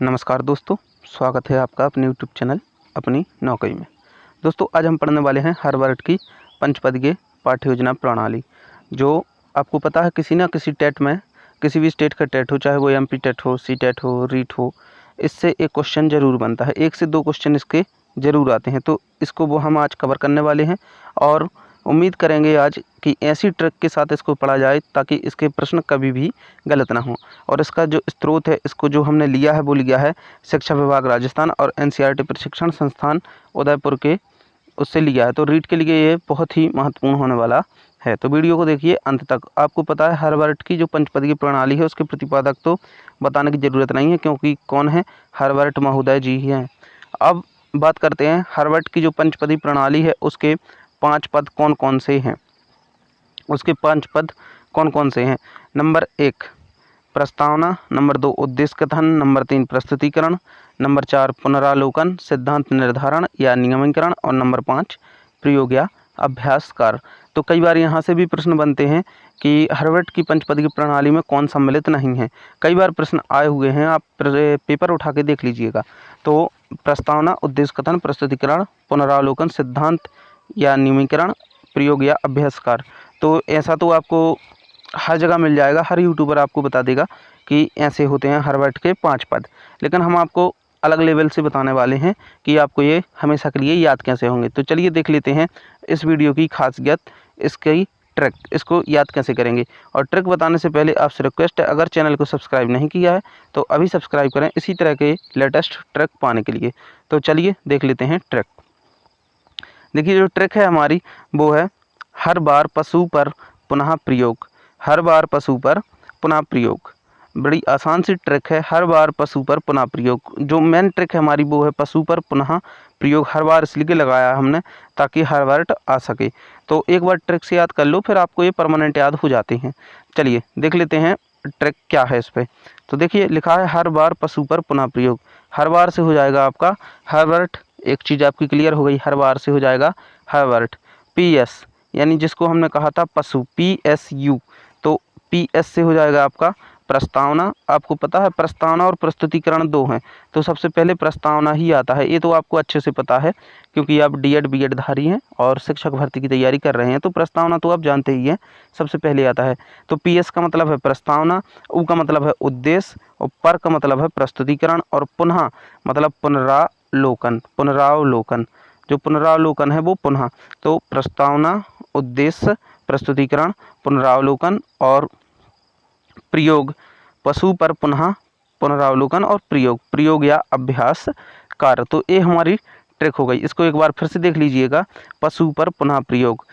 नमस्कार दोस्तों, स्वागत है आपका अपने यूट्यूब चैनल अपनी नौकरी में। दोस्तों, आज हम पढ़ने वाले हैं हार्वर्ड की पंचपदीय पाठ्य योजना प्रणाली। जो आपको पता है किसी ना किसी टेट में, किसी भी स्टेट का टेट हो, चाहे वो एमपी टेट हो, सी टेट हो, रीट हो, इससे एक क्वेश्चन ज़रूर बनता है। 1 से 2 क्वेश्चन इसके ज़रूर आते हैं। तो इसको वो हम आज कवर करने वाले हैं और उम्मीद करेंगे आज कि ऐसी ट्रिक के साथ इसको पढ़ा जाए ताकि इसके प्रश्न कभी भी गलत ना हो। और इसका जो स्रोत है, इसको जो हमने लिया है वो लिया है शिक्षा विभाग राजस्थान और एनसीईआरटी प्रशिक्षण संस्थान उदयपुर के, उससे लिया है। तो रीट के लिए ये बहुत ही महत्वपूर्ण होने वाला है। तो वीडियो को देखिए अंत तक। आपको पता है हार्वर्ड की जो पंचपदीय प्रणाली है उसके प्रतिपादक तो बताने की ज़रूरत नहीं है, क्योंकि कौन है, हार्वर्ड महोदय जी ही हैं। अब बात करते हैं हार्वर्ड की जो पंचपदी प्रणाली है उसके 5 पद कौन कौन से हैं। उसके 5 पद कौन कौन से हैं। नंबर 1 प्रस्तावना, नंबर 2 उद्देश्य कथन, नंबर 3 प्रस्तुतिकरण, नंबर 4 पुनरालोकन, सिद्धांत निर्धारण या नियमीकरण और नंबर 5 प्रयोग या अभ्यास कार्य। तो कई बार यहाँ से भी प्रश्न बनते हैं कि हार्वर्ड की पंचपदी प्रणाली में कौन सम्मिलित नहीं है। कई बार प्रश्न आए हुए हैं, आप पेपर उठा के देख लीजिएगा। तो प्रस्तावना, उद्देश्य कथन, प्रस्तुतिकरण, पुनरालोकन, सिद्धांत या नियमीकरण, प्रयोग या अभ्यास कार्य। तो ऐसा तो आपको हर जगह मिल जाएगा, हर यूट्यूबर आपको बता देगा कि ऐसे होते हैं हार्वर्ड के 5 पद। लेकिन हम आपको अलग लेवल से बताने वाले हैं कि आपको ये हमेशा के लिए याद कैसे होंगे। तो चलिए देख लेते हैं इस वीडियो की खासियत, इसकी ट्रिक, इसको याद कैसे करेंगे। और ट्रिक बताने से पहले आपसे रिक्वेस्ट है, अगर चैनल को सब्सक्राइब नहीं किया है तो अभी सब्सक्राइब करें इसी तरह के लेटेस्ट ट्रिक पाने के लिए। तो चलिए देख लेते हैं ट्रिक। देखिए जो ट्रिक है हमारी वो है हर बार पशु पर पुनः प्रयोग। हर बार पशु पर पुनः प्रयोग, बड़ी आसान सी ट्रिक है। हर बार पशु पर पुनः प्रयोग, जो मेन ट्रिक है हमारी वो है पशु पर पुनः प्रयोग। हर बार इसलिए लगाया हमने ताकि हर बार आ सके। तो एक बार ट्रिक से याद कर लो, फिर आपको ये परमानेंट याद हो जाते हैं। चलिए देख लेते हैं ट्रिक क्या है इस पर। तो देखिए लिखा है हर बार पशु पर पुनः प्रयोग। हर बार से हो जाएगा आपका हार्वर्ड, एक चीज़ आपकी क्लियर हो गई, हर बार से हो जाएगा हार्वर्ड। पीएस यानी जिसको हमने कहा था पशु, PSU, तो PS से हो जाएगा आपका प्रस्तावना। आपको पता है प्रस्तावना और प्रस्तुतिकरण 2 हैं, तो सबसे पहले प्रस्तावना ही आता है। ये तो आपको अच्छे से पता है क्योंकि आप D.Ed B.Ed धारी हैं और शिक्षक भर्ती की तैयारी कर रहे हैं। तो प्रस्तावना तो आप जानते ही हैं, सबसे पहले आता है। तो PS का मतलब है प्रस्तावना, U का मतलब है उद्देश्य और पर का मतलब है प्रस्तुतिकरण और पुनः मतलब पुनरालोकन। पुनरावलोकन, जो पुनरावलोकन है वो पुनः। तो प्रस्तावना, उद्देश्य, प्रस्तुतिकरण, पुनरावलोकन और प्रयोग, पशु पर पुनः पुनरावलोकन और प्रयोग, प्रयोग या अभ्यास कार्य। तो ये हमारी ट्रिक हो गई। इसको एक बार फिर से देख लीजिएगा, पशु पर पुनः प्रयोग।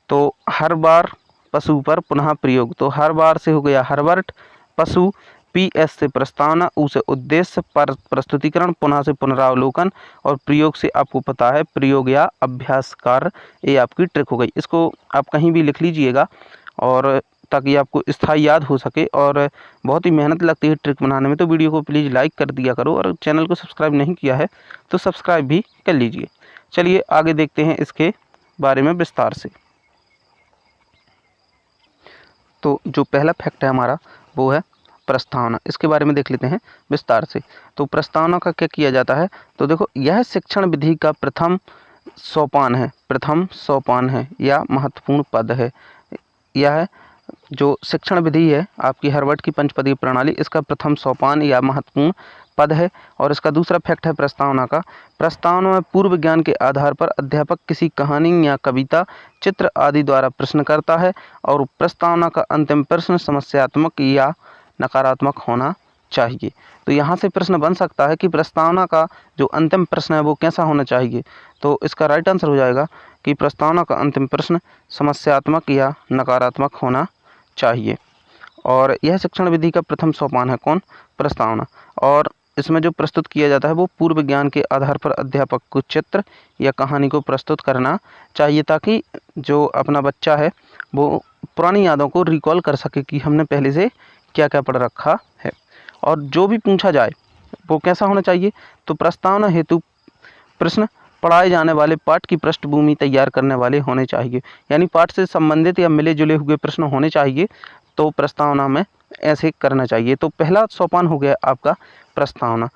तो हर बार पशु पर पुनः प्रयोग, तो हर बार से हो गया हार्वर्ड, पशु PS से प्रस्तावना, U से उद्देश्य, पर प्रस्तुतिकरण, पुनः से पुनरावलोकन और प्रयोग से आपको पता है प्रयोग या अभ्यास कार्य। ये आपकी ट्रिक हो गई। इसको आप कहीं भी लिख लीजिएगा और ताकि आपको स्थायी याद हो सके। और बहुत ही मेहनत लगती है ट्रिक बनाने में, तो वीडियो को प्लीज़ लाइक कर दिया करो और चैनल को सब्सक्राइब नहीं किया है तो सब्सक्राइब भी कर लीजिए। चलिए आगे देखते हैं इसके बारे में विस्तार से। तो जो पहला फैक्ट है हमारा वो है प्रस्तावना। इसके बारे में देख लेते हैं विस्तार से। तो प्रस्तावना का क्या किया जाता है, तो देखो यह शिक्षण विधि का प्रथम सोपान है, प्रथम सोपान है या महत्वपूर्ण पद है। यह जो शिक्षण विधि है आपकी हार्वर्ड की पंचपदीय प्रणाली, इसका प्रथम सोपान या महत्वपूर्ण पद है। और इसका दूसरा फैक्ट है प्रस्तावना का, प्रस्तावना में पूर्व ज्ञान के आधार पर अध्यापक किसी कहानी या कविता, चित्र आदि द्वारा प्रश्न करता है और प्रस्तावना का अंतिम प्रश्न समस्यात्मक या नकारात्मक होना चाहिए। तो यहाँ से प्रश्न बन सकता है कि प्रस्तावना का जो अंतिम प्रश्न है वो कैसा होना चाहिए। तो इसका राइट आंसर हो जाएगा कि प्रस्तावना का अंतिम प्रश्न समस्यात्मक या नकारात्मक होना चाहिए। और यह शिक्षण विधि का प्रथम सोपान है कौन, प्रस्तावना। और इसमें जो प्रस्तुत किया जाता है वो पूर्व ज्ञान के आधार पर अध्यापक को चित्र या कहानी को प्रस्तुत करना चाहिए, ताकि जो अपना बच्चा है वो पुरानी यादों को रिकॉल कर सके कि हमने पहले से क्या क्या पढ़ रखा है। और जो भी पूछा जाए वो कैसा होना चाहिए, तो प्रस्तावना हेतु प्रश्न पढ़ाए जाने वाले पाठ की पृष्ठभूमि तैयार करने वाले होने चाहिए, यानी पाठ से संबंधित या मिले जुले हुए प्रश्न होने चाहिए। तो प्रस्तावना में ऐसे करना चाहिए। तो पहला सोपान हो गया आपका प्रस्तावना।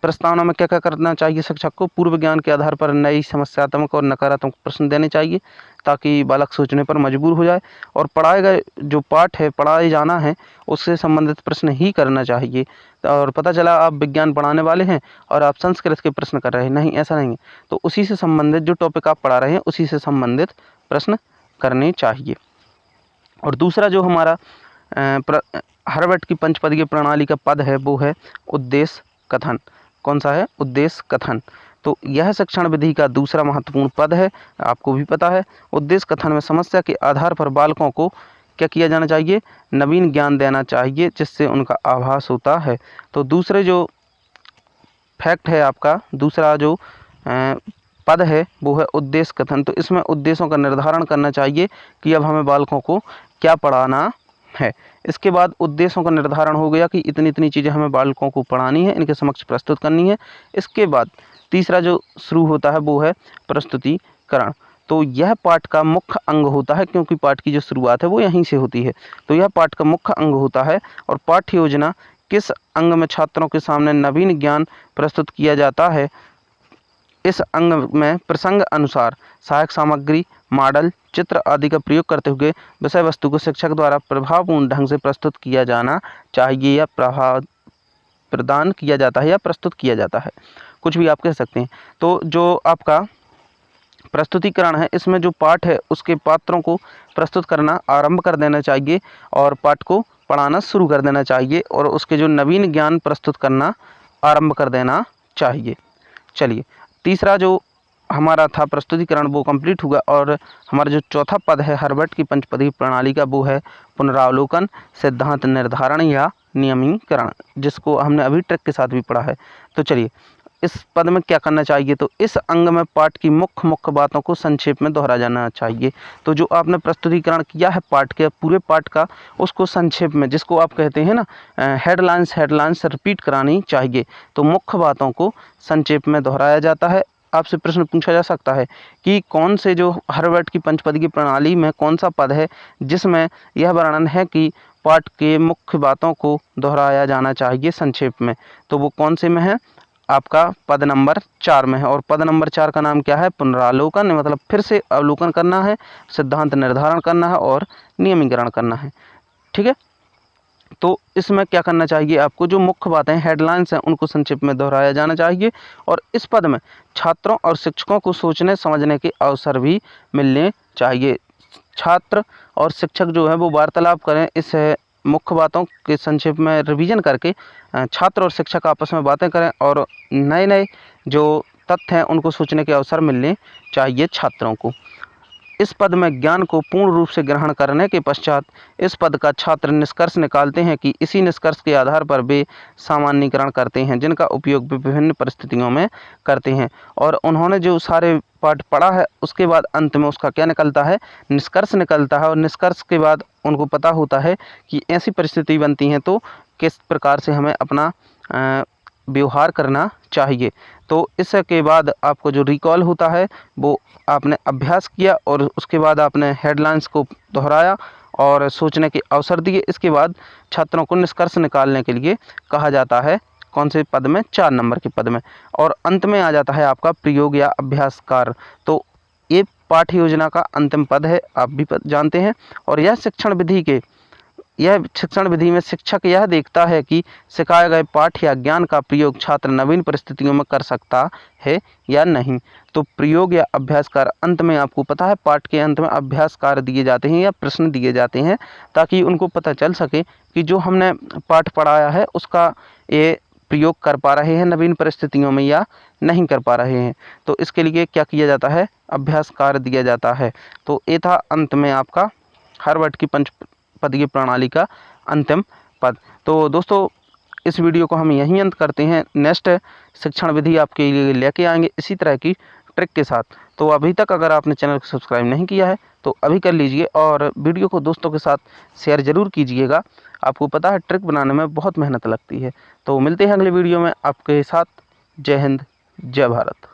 प्रस्तावना में क्या क्या करना चाहिए शिक्षक को? पूर्व ज्ञान के आधार पर नई समस्यात्मक और नकारात्मक प्रश्न देने चाहिए ताकि बालक सोचने पर मजबूर हो जाए, और पढ़ाए गए जो पाठ है, पढ़ाए जाना है, उससे संबंधित प्रश्न ही करना चाहिए। और पता चला आप विज्ञान पढ़ाने वाले हैं और आप संस्कृत के प्रश्न कर रहे हैं, नहीं, ऐसा नहीं है। तो उसी से संबंधित जो टॉपिक आप पढ़ा रहे हैं उसी से संबंधित प्रश्न करने चाहिए। और दूसरा जो हमारा हार्वर्ड की पंचपदीय प्रणाली का पद है वो है उद्देश्य कथन। कौन सा है? उद्देश्य कथन। तो यह शिक्षण विधि का दूसरा महत्वपूर्ण पद है, आपको भी पता है। उद्देश्य कथन में समस्या के आधार पर बालकों को क्या किया जाना चाहिए? नवीन ज्ञान देना चाहिए, जिससे उनका आभास होता है। तो दूसरे जो फैक्ट है आपका, दूसरा जो पद है वो है उद्देश्य कथन। तो इसमें उद्देश्यों का निर्धारण करना चाहिए कि अब हमें बालकों को क्या पढ़ाना है। इसके बाद उद्देश्यों का निर्धारण हो गया कि इतनी इतनी चीज़ें हमें बालकों को पढ़ानी है, इनके समक्ष प्रस्तुत करनी है। इसके बाद तीसरा जो शुरू होता है वो है प्रस्तुतिकरण। तो यह पाठ का मुख्य अंग होता है, क्योंकि पाठ की जो शुरुआत है वो यहीं से होती है। तो यह पाठ का मुख्य अंग होता है। और पाठ्य योजना किस अंग में छात्रों के सामने नवीन ज्ञान प्रस्तुत किया जाता है? इस अंग में प्रसंग अनुसार सहायक सामग्री, मॉडल, चित्र आदि का प्रयोग करते हुए विषय वस्तु को शिक्षक द्वारा प्रभावपूर्ण ढंग से प्रस्तुत किया जाना चाहिए, या प्रदान किया जाता है, या प्रस्तुत किया जाता है, कुछ भी आप कह सकते हैं। तो जो आपका प्रस्तुतिकरण है, इसमें जो पाठ है उसके पात्रों को प्रस्तुत करना आरंभ कर देना चाहिए और पाठ को पढ़ाना शुरू कर देना चाहिए, और उसके जो नवीन ज्ञान प्रस्तुत करना आरंभ कर देना चाहिए। चलिए, तीसरा जो हमारा था प्रस्तुतिकरण वो कंप्लीट हुआ। और हमारा जो चौथा पद है हार्वर्ड की पंचपदीय प्रणाली का वो है पुनरावलोकन, सिद्धांत निर्धारण या नियमीकरण, जिसको हमने अभी ट्रिक के साथ भी पढ़ा है। तो चलिए, इस पद में क्या करना चाहिए? तो इस अंग में पाठ की मुख्य बातों को संक्षेप में दोहराया जाना चाहिए। तो जो आपने प्रस्तुतिकरण किया है पाठ के, पूरे पाठ का, उसको संक्षेप में, जिसको आप कहते हैं ना हेडलाइंस रिपीट करानी चाहिए। तो मुख्य बातों को संक्षेप में दोहराया जाता है। आपसे प्रश्न पूछा जा सकता है कि कौन से जो हार्वर्ड की पंचपदीय प्रणाली में कौन सा पद है जिसमें यह वर्णन है कि पाठ के मुख्य बातों को दोहराया जाना चाहिए संक्षेप में? तो वो कौन से में है? आपका पद नंबर 4 में है। और पद नंबर 4 का नाम क्या है? पुनरावलोकन, मतलब फिर से अवलोकन करना है, सिद्धांत निर्धारण करना है और नियमीकरण करना है। ठीक है, तो इसमें क्या करना चाहिए आपको? जो मुख्य बातें हेडलाइंस हैं उनको संक्षेप में दोहराया जाना चाहिए। और इस पद में छात्रों और शिक्षकों को सोचने समझने के अवसर भी मिलने चाहिए। छात्र और शिक्षक जो है वो वार्तालाप करें, इस मुख्य बातों के संक्षेप में रिवीजन करके छात्र और शिक्षक आपस में बातें करें और नए नए जो तथ्य हैं उनको सोचने के अवसर मिलने चाहिए छात्रों को। इस पद में ज्ञान को पूर्ण रूप से ग्रहण करने के पश्चात इस पद का छात्र निष्कर्ष निकालते हैं कि इसी निष्कर्ष के आधार पर वे सामान्यीकरण करते हैं, जिनका उपयोग वे विभिन्न परिस्थितियों में करते हैं। और उन्होंने जो सारे पाठ पढ़ा है उसके बाद अंत में उसका क्या निकलता है? निष्कर्ष निकलता है। और निष्कर्ष के बाद उनको पता होता है कि ऐसी परिस्थिति बनती हैं तो किस प्रकार से हमें अपना व्यवहार करना चाहिए। तो इसके बाद आपको जो रिकॉल होता है वो आपने अभ्यास किया और उसके बाद आपने हेडलाइंस को दोहराया और सोचने के अवसर दिए। इसके बाद छात्रों को निष्कर्ष निकालने के लिए कहा जाता है, कौन से पद में? 4 नंबर के पद में। और अंत में आ जाता है आपका प्रयोग या अभ्यास कार्य। तो ये पाठ्य योजना का अंतिम पद है, आप भी जानते हैं। और यह शिक्षण विधि में शिक्षक यह देखता है कि सिखाए गए पाठ या ज्ञान का प्रयोग छात्र नवीन परिस्थितियों में कर सकता है या नहीं। तो प्रयोग या अभ्यास कार्य अंत में, आपको पता है पाठ के अंत में अभ्यास कार्य दिए जाते हैं या प्रश्न दिए जाते हैं, ताकि उनको पता चल सके कि जो हमने पाठ पढ़ाया है उसका ये प्रयोग कर पा रहे हैं नवीन परिस्थितियों में या नहीं कर पा रहे हैं। तो इसके लिए क्या किया जाता है? अभ्यास कार्य दिया जाता है। तो ये था अंत में आपका हार्वर्ड की पंचपदीय प्रणाली का अंतिम पद। तो दोस्तों, इस वीडियो को हम यहीं अंत करते हैं। नेक्स्ट शिक्षण विधि आपके लिए लेके आएंगे इसी तरह की ट्रिक के साथ। तो अभी तक अगर आपने चैनल को सब्सक्राइब नहीं किया है तो अभी कर लीजिए और वीडियो को दोस्तों के साथ शेयर ज़रूर कीजिएगा। आपको पता है ट्रिक बनाने में बहुत मेहनत लगती है। तो मिलते हैं अगले वीडियो में आपके साथ। जय हिंद, जय भारत।